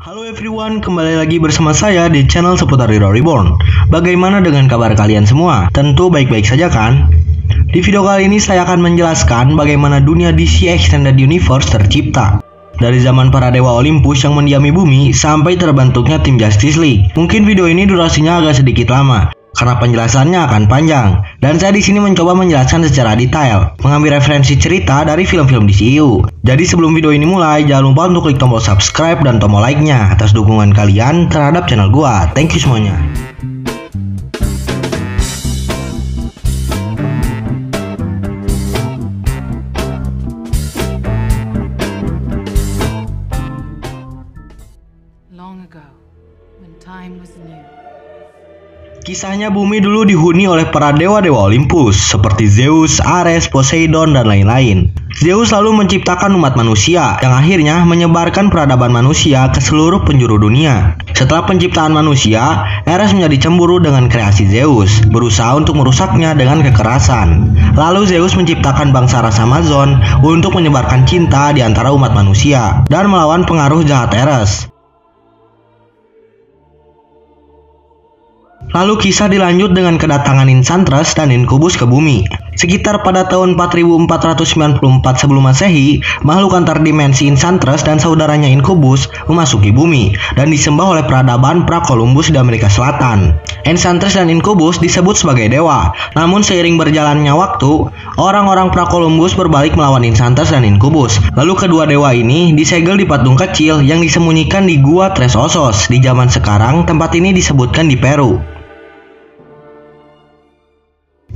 Halo everyone, kembali lagi bersama saya di channel seputar Hero Reborn. Bagaimana dengan kabar kalian semua? Tentu baik-baik saja kan? Di video kali ini saya akan menjelaskan bagaimana dunia DC Extended Universe tercipta. Dari zaman para dewa Olympus yang mendiami bumi sampai terbentuknya tim Justice League. Mungkin video ini durasinya agak sedikit lama karena penjelasannya akan panjang, dan saya di sini mencoba menjelaskan secara detail, mengambil referensi cerita dari film-film DCU. Jadi sebelum video ini mulai, jangan lupa untuk klik tombol subscribe dan tombol like-nya atas dukungan kalian terhadap channel gua. Thank you semuanya. Long ago, when time was new. Kisahnya bumi dulu dihuni oleh para dewa-dewa Olympus seperti Zeus, Ares, Poseidon, dan lain-lain. Zeus lalu menciptakan umat manusia yang akhirnya menyebarkan peradaban manusia ke seluruh penjuru dunia. Setelah penciptaan manusia, Ares menjadi cemburu dengan kreasi Zeus, berusaha untuk merusaknya dengan kekerasan. Lalu Zeus menciptakan bangsa ras Amazon untuk menyebarkan cinta di antara umat manusia dan melawan pengaruh jahat Ares. Lalu kisah dilanjut dengan kedatangan Enchantress dan Incubus ke bumi. Sekitar pada tahun 4494 sebelum Masehi, makhluk antar dimensi Enchantress dan saudaranya Incubus memasuki bumi dan disembah oleh peradaban pra-Columbus di Amerika Selatan. Enchantress dan Incubus disebut sebagai dewa, namun seiring berjalannya waktu, orang-orang pra-Columbus berbalik melawan Enchantress dan Incubus. Lalu kedua dewa ini disegel di patung kecil yang disembunyikan di Gua Tres Osos. Di zaman sekarang, tempat ini disebutkan di Peru.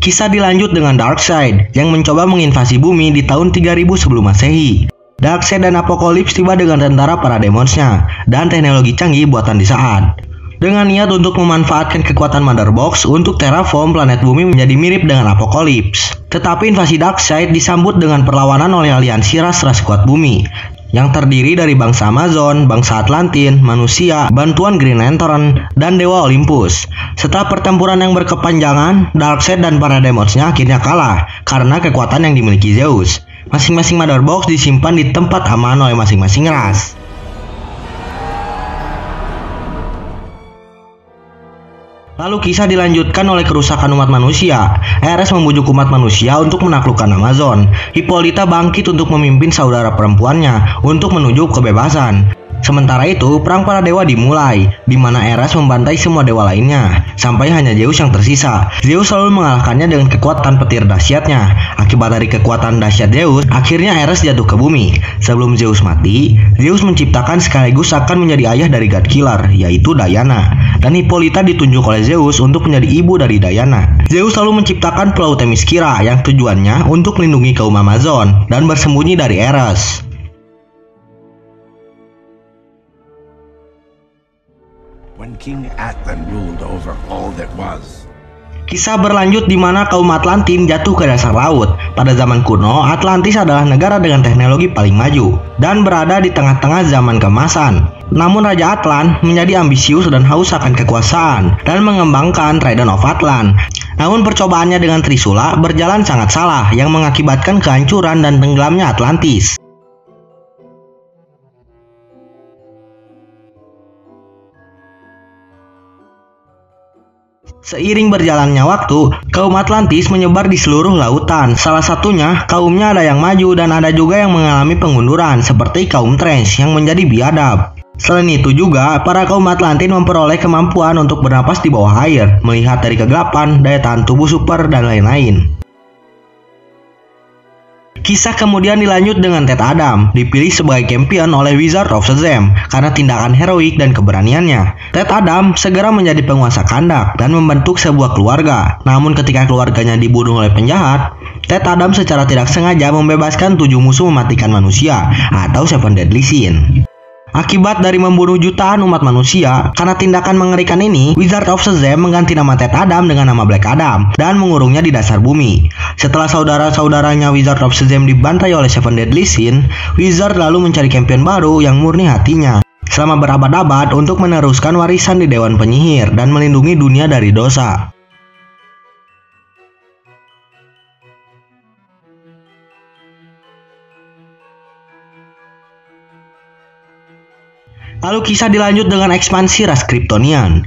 Kisah dilanjut dengan Darkseid yang mencoba menginvasi bumi di tahun 3000 sebelum Masehi. Darkseid dan Apocalypse tiba dengan tentara para demonsnya dan teknologi canggih buatan di saat. Dengan niat untuk memanfaatkan kekuatan Mother Box untuk terraform planet bumi menjadi mirip dengan Apocalypse. Tetapi invasi Darkseid disambut dengan perlawanan oleh aliansi ras-ras kuat bumi yang terdiri dari bangsa Amazon, bangsa Atlantin, manusia, bantuan Green Lantern, dan dewa Olympus. Setelah pertempuran yang berkepanjangan, Darkseid dan para demonsnya akhirnya kalah karena kekuatan yang dimiliki Zeus. Masing-masing Mother Box disimpan di tempat aman oleh masing-masing ras. Lalu kisah dilanjutkan oleh kerusakan umat manusia. Ares membujuk umat manusia untuk menaklukkan Amazon. Hippolyta bangkit untuk memimpin saudara perempuannya untuk menuju kebebasan. Sementara itu, perang para dewa dimulai, di mana Ares membantai semua dewa lainnya, sampai hanya Zeus yang tersisa. Zeus selalu mengalahkannya dengan kekuatan petir dahsyatnya. Akibat dari kekuatan dahsyat Zeus, akhirnya Ares jatuh ke bumi. Sebelum Zeus mati, Zeus menciptakan sekaligus akan menjadi ayah dari God Killer, yaitu Diana. Dan Hippolyta ditunjuk oleh Zeus untuk menjadi ibu dari Diana. Zeus lalu menciptakan Pulau Themyscira yang tujuannya untuk melindungi kaum Amazon dan bersembunyi dari Ares. When King Atlan ruled over all that was. Kisah berlanjut di mana kaum Atlantin jatuh ke dasar laut. Pada zaman kuno, Atlantis adalah negara dengan teknologi paling maju dan berada di tengah-tengah zaman keemasan. Namun Raja Atlan menjadi ambisius dan haus akan kekuasaan dan mengembangkan Trident of Atlan. Namun percobaannya dengan Trisula berjalan sangat salah yang mengakibatkan kehancuran dan tenggelamnya Atlantis. Seiring berjalannya waktu, kaum Atlantis menyebar di seluruh lautan. Salah satunya, kaumnya ada yang maju dan ada juga yang mengalami pengunduran, seperti kaum Trans yang menjadi biadab. Selain itu juga, para kaum Atlantin memperoleh kemampuan untuk bernapas di bawah air, melihat dari kegelapan, daya tahan tubuh super, dan lain-lain. Kisah kemudian dilanjut dengan Ted Adam, dipilih sebagai champion oleh Wizard of Shazam karena tindakan heroik dan keberaniannya. Ted Adam segera menjadi penguasa Kandak dan membentuk sebuah keluarga. Namun ketika keluarganya dibunuh oleh penjahat, Ted Adam secara tidak sengaja membebaskan 7 musuh mematikan manusia atau Seven Deadly Sins. Akibat dari membunuh jutaan umat manusia, karena tindakan mengerikan ini, Wizard of Shazam mengganti nama Ted Adam dengan nama Black Adam dan mengurungnya di dasar bumi. Setelah saudara-saudaranya Wizard of Shazam dibantai oleh Seven Deadly Sins, Wizard lalu mencari champion baru yang murni hatinya selama berabad-abad untuk meneruskan warisan di Dewan Penyihir dan melindungi dunia dari dosa. Lalu kisah dilanjut dengan ekspansi ras Kryptonian.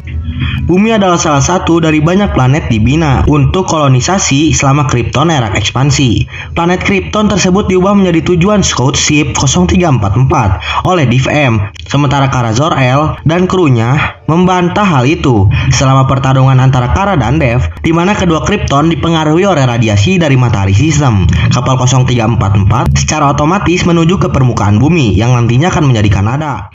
Bumi adalah salah satu dari banyak planet dibina untuk kolonisasi selama Krypton era ekspansi. Planet Krypton tersebut diubah menjadi tujuan Scout Ship 0344 oleh Div-M, sementara Kara Zor-El dan krunya membantah hal itu selama pertarungan antara Kara dan Dev, di mana kedua Krypton dipengaruhi oleh radiasi dari matahari sistem. Kapal 0344 secara otomatis menuju ke permukaan bumi yang nantinya akan menjadi Kanada.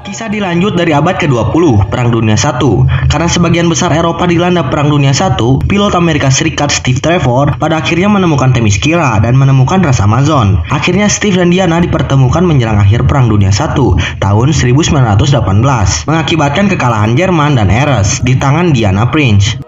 Kisah dilanjut dari abad ke-20, Perang Dunia I. Karena sebagian besar Eropa dilanda Perang Dunia I, pilot Amerika Serikat Steve Trevor pada akhirnya menemukan Themyscira dan menemukan ras Amazon. Akhirnya Steve dan Diana dipertemukan menjelang akhir Perang Dunia I tahun 1918, mengakibatkan kekalahan Jerman dan Ares di tangan Diana Prince.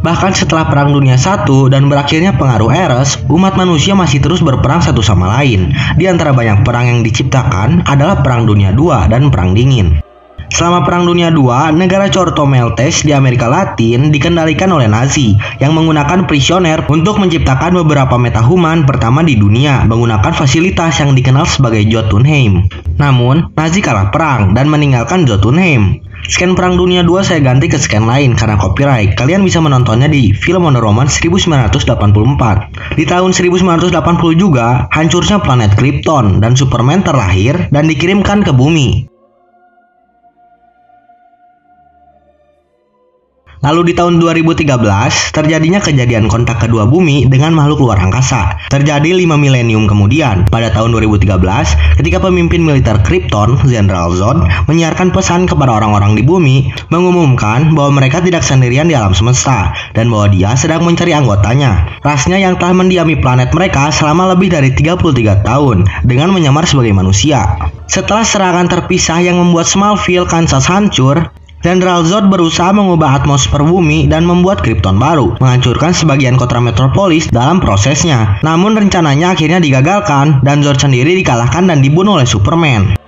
Bahkan setelah Perang Dunia I dan berakhirnya pengaruh Ares, umat manusia masih terus berperang satu sama lain. Di antara banyak perang yang diciptakan adalah Perang Dunia II dan Perang Dingin. Selama Perang Dunia II, negara Cortomeltes di Amerika Latin dikendalikan oleh Nazi yang menggunakan prisoner untuk menciptakan beberapa metahuman pertama di dunia menggunakan fasilitas yang dikenal sebagai Jotunheim. Namun, Nazi kalah perang dan meninggalkan Jotunheim. Scan Perang Dunia II saya ganti ke scan lain karena copyright. Kalian bisa menontonnya di film Wonder Woman 1984. Di tahun 1980 juga, hancurnya planet Krypton dan Superman terlahir dan dikirimkan ke bumi. Lalu di tahun 2013, terjadinya kejadian kontak kedua bumi dengan makhluk luar angkasa. Terjadi 5 milenium kemudian, pada tahun 2013, ketika pemimpin militer Krypton, General Zod, menyiarkan pesan kepada orang-orang di bumi, mengumumkan bahwa mereka tidak sendirian di alam semesta, dan bahwa dia sedang mencari anggotanya. Rasnya yang telah mendiami planet mereka selama lebih dari 33 tahun, dengan menyamar sebagai manusia. Setelah serangan terpisah yang membuat Smallville, Kansas hancur, General Zod berusaha mengubah atmosfer bumi dan membuat Krypton baru, menghancurkan sebagian kota metropolis dalam prosesnya. Namun rencananya akhirnya digagalkan dan Zod sendiri dikalahkan dan dibunuh oleh Superman.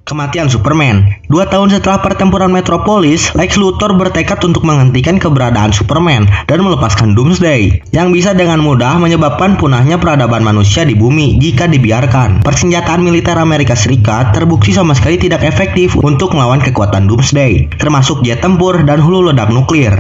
Kematian Superman. 2 tahun setelah pertempuran Metropolis, Lex Luthor bertekad untuk menghentikan keberadaan Superman dan melepaskan Doomsday, yang bisa dengan mudah menyebabkan punahnya peradaban manusia di bumi jika dibiarkan. Persenjataan militer Amerika Serikat terbukti sama sekali tidak efektif untuk melawan kekuatan Doomsday, termasuk jet tempur dan hulu ledak nuklir.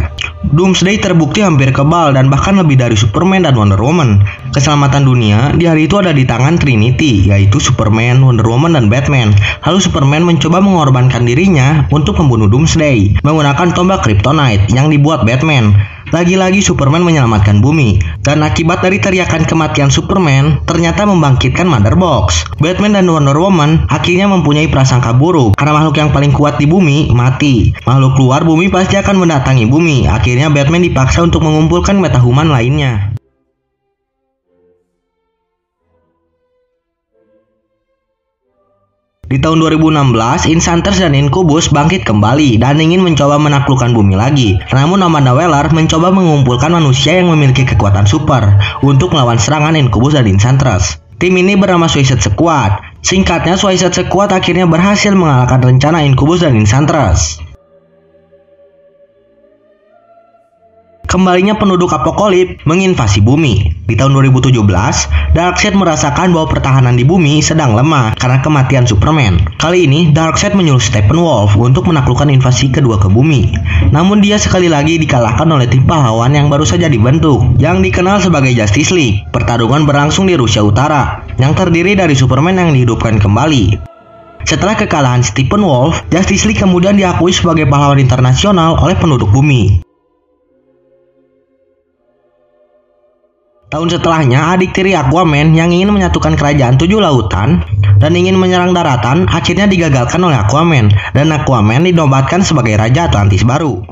Doomsday terbukti hampir kebal dan bahkan lebih dari Superman dan Wonder Woman. Keselamatan dunia di hari itu ada di tangan Trinity, yaitu Superman, Wonder Woman, dan Batman. Lalu Superman mencoba mengorbankan dirinya untuk membunuh Doomsday menggunakan tombak Kryptonite yang dibuat Batman. Lagi-lagi Superman menyelamatkan bumi, dan akibat dari teriakan kematian Superman ternyata membangkitkan Mother Box. Batman dan Wonder Woman akhirnya mempunyai prasangka buruk karena makhluk yang paling kuat di bumi mati. Makhluk luar bumi pasti akan mendatangi bumi. Akhirnya Batman dipaksa untuk mengumpulkan metahuman lainnya. Di tahun 2016, Enchantress dan Incubus bangkit kembali dan ingin mencoba menaklukkan bumi lagi. Namun Amanda Waller mencoba mengumpulkan manusia yang memiliki kekuatan super untuk melawan serangan Incubus dan Enchantress. Tim ini bernama Suicide Squad. Singkatnya, Suicide Squad akhirnya berhasil mengalahkan rencana Incubus dan Enchantress. Kembalinya penduduk apokalip menginvasi bumi. Di tahun 2017, Darkseid merasakan bahwa pertahanan di bumi sedang lemah karena kematian Superman. Kali ini, Darkseid menyuruh Steppenwolf untuk menaklukkan invasi kedua ke bumi. Namun dia sekali lagi dikalahkan oleh tim pahlawan yang baru saja dibentuk, yang dikenal sebagai Justice League. Pertarungan berlangsung di Rusia Utara, yang terdiri dari Superman yang dihidupkan kembali. Setelah kekalahan Steppenwolf, Justice League kemudian diakui sebagai pahlawan internasional oleh penduduk bumi. Tahun setelahnya, adik tiri Aquaman yang ingin menyatukan kerajaan 7 lautan dan ingin menyerang daratan akhirnya digagalkan oleh Aquaman, dan Aquaman dinobatkan sebagai Raja Atlantis baru.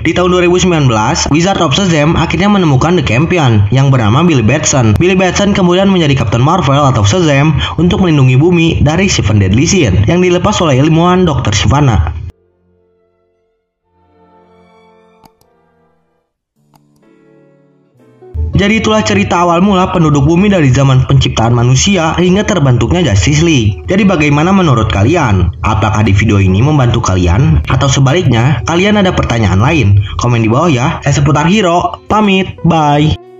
Di tahun 2019, Wizard of Shazam akhirnya menemukan The Champion yang bernama Billy Batson. Billy Batson kemudian menjadi Captain Marvel atau Shazam untuk melindungi bumi dari Seven Deadly Sins yang dilepas oleh ilmuwan Dr. Sivana. Jadi itulah cerita awal mula penduduk bumi dari zaman penciptaan manusia hingga terbentuknya Justice League. Jadi bagaimana menurut kalian? Apakah di video ini membantu kalian? Atau sebaliknya, kalian ada pertanyaan lain? Komen di bawah ya. Saya seputar Hero, pamit, bye.